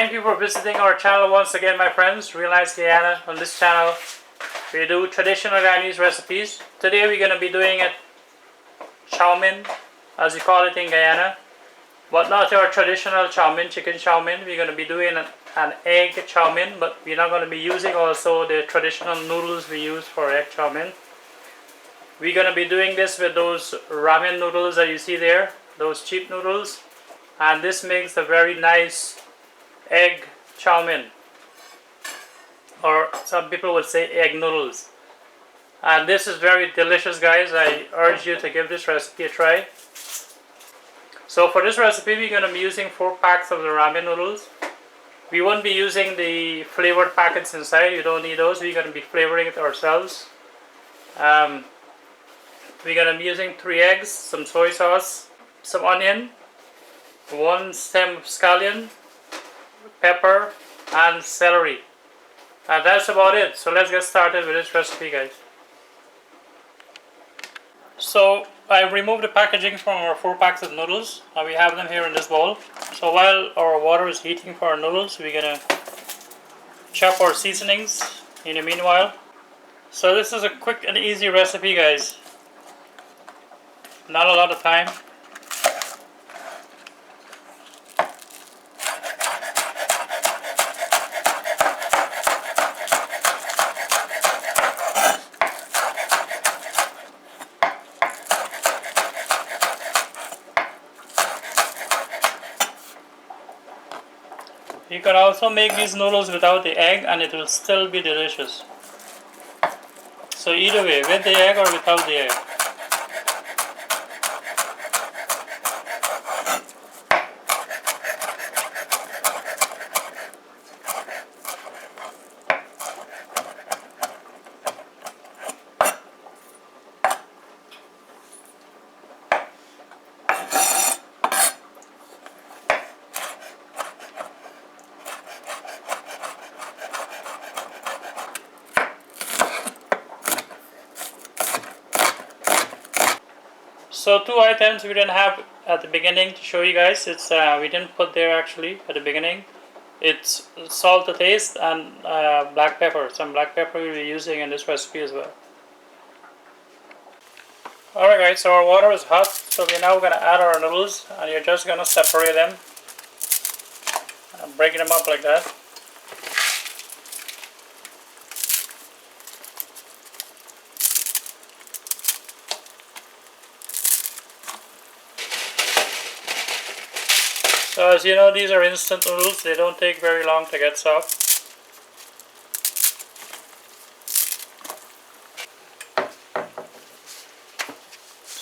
thank you for visiting our channel once again, my friends. Real Nice Guyana. On this channel, we do traditional Guyanese recipes. Today we're going to be doing it chow mein, as we call it in Guyana. But not our traditional chow mein, chicken chow mein. We're going to be doing an egg chow mein, but we're not going to be using also the traditional noodles we use for egg chow mein. We're going to be doing this with those ramen noodles that you see there, those cheap noodles. And this makes a very nice egg chow mein, or some people would say egg noodles. And this is very delicious, guys. I urge you to give this recipe a try. So for this recipe, we're going to be using 4 packs of the ramen noodles. We won't be using the flavored packets inside. You don't need those. We're going to be flavoring it ourselves. We're going to be using 3 eggs, some soy sauce, some onion, 1 stem of scallion, pepper, and celery. And that's about it. So let's get started with this recipe, guys. So I removed the packaging from our 4 packs of noodles, and we have them here in this bowl. So while our water is heating for our noodles, we're gonna chop our seasonings in the meanwhile. So this is a quick and easy recipe, guys. Not a lot of time. You can also make these noodles without the egg and it will still be delicious. So either way, with the egg or without the egg. So 2 items we didn't have at the beginning to show you guys. It's we didn't put there actually at the beginning. It's salt to taste and black pepper. Some black pepper we'll be using in this recipe as well. Alright guys, so our water is hot. So we're now going to add our noodles, and you're just going to separate them and break them up like that. So as you know, these are instant noodles. They don't take very long to get soft.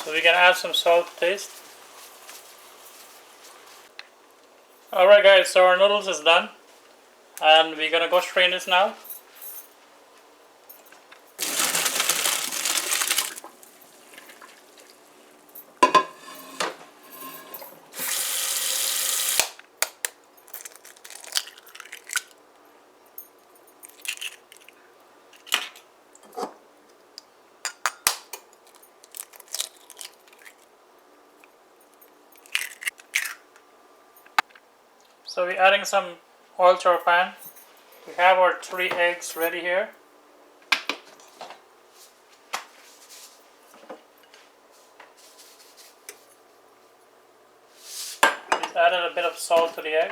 So we can add some salt to taste. Alright guys, so our noodles is done. And we're gonna go strain this now. So we're adding some oil to our pan. We have our 3 eggs ready here. We've added a bit of salt to the egg.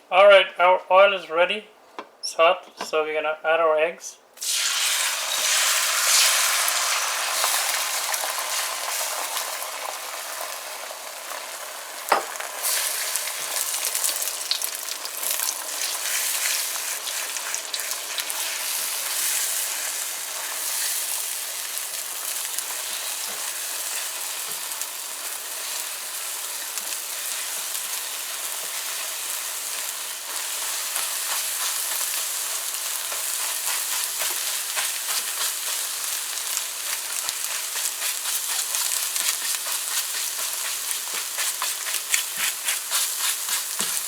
Alright, our oil is ready. It's hot, so we're gonna add our eggs.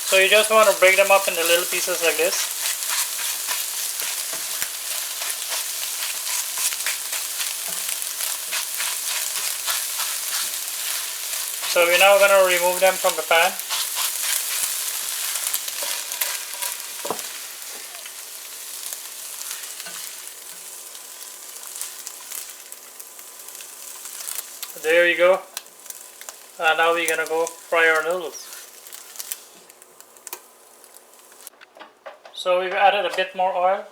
So you just want to break them up into little pieces like this. So we're now going to remove them from the pan. There you go. And now we're going to go fry our noodles. So we've added a bit more oil.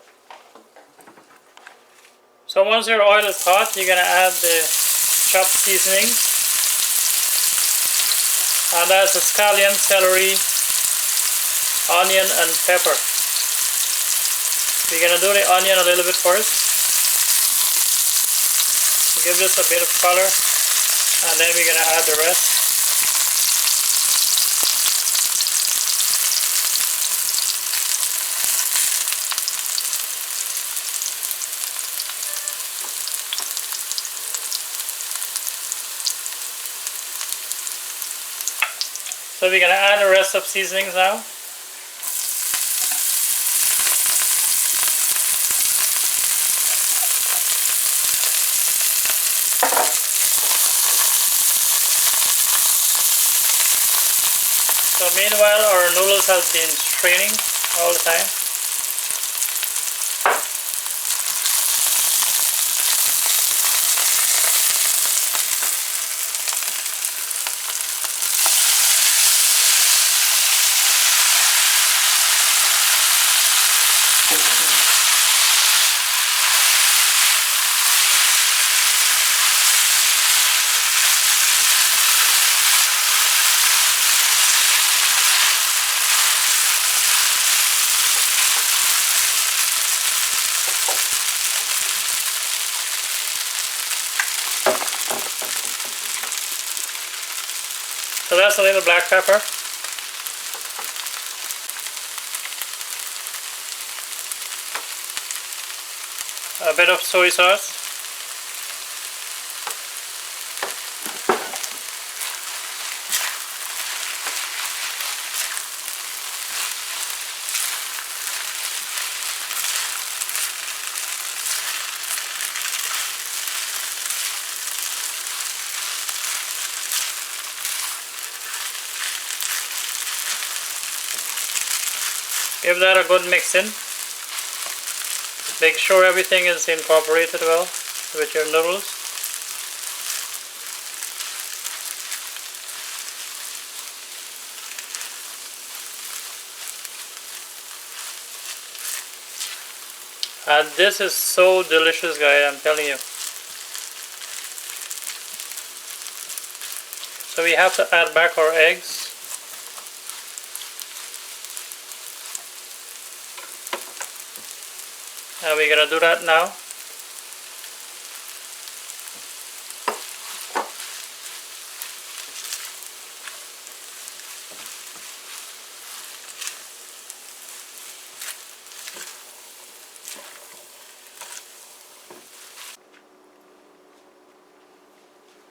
So once your oil is hot, you're going to add the chopped seasonings. And that's the scallion, celery, onion and pepper. We're going to do the onion a little bit first. Give this a bit of color. And then we're going to add the rest. So we're going to add the rest of seasonings now. So meanwhile our noodles have been straining all the time. So that's a little black pepper. A bit of soy sauce. Give that a good mix in. Make sure everything is incorporated well with your noodles. And this is so delicious, guys, I'm telling you. So we have to add back our eggs. And we're going to do that now.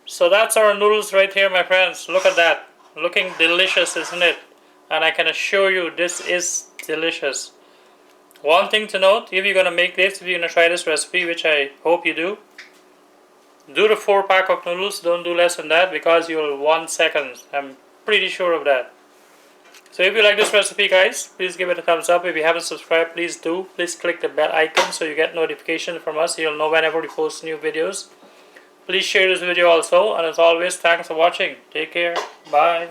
So that's our noodles right here, my friends. Look at that. Looking delicious, isn't it? And I can assure you this is delicious. One thing to note, if you're going to make this, if you're going to try this recipe, which I hope you do the 4-pack of noodles. Don't do less than that because you'll 1 second. I'm pretty sure of that. So if you like this recipe, guys, please give it a thumbs up. If you haven't subscribed, please do. Please click the bell icon so you get notification from us. You'll know whenever we post new videos. Please share this video also. And as always, thanks for watching. Take care. Bye.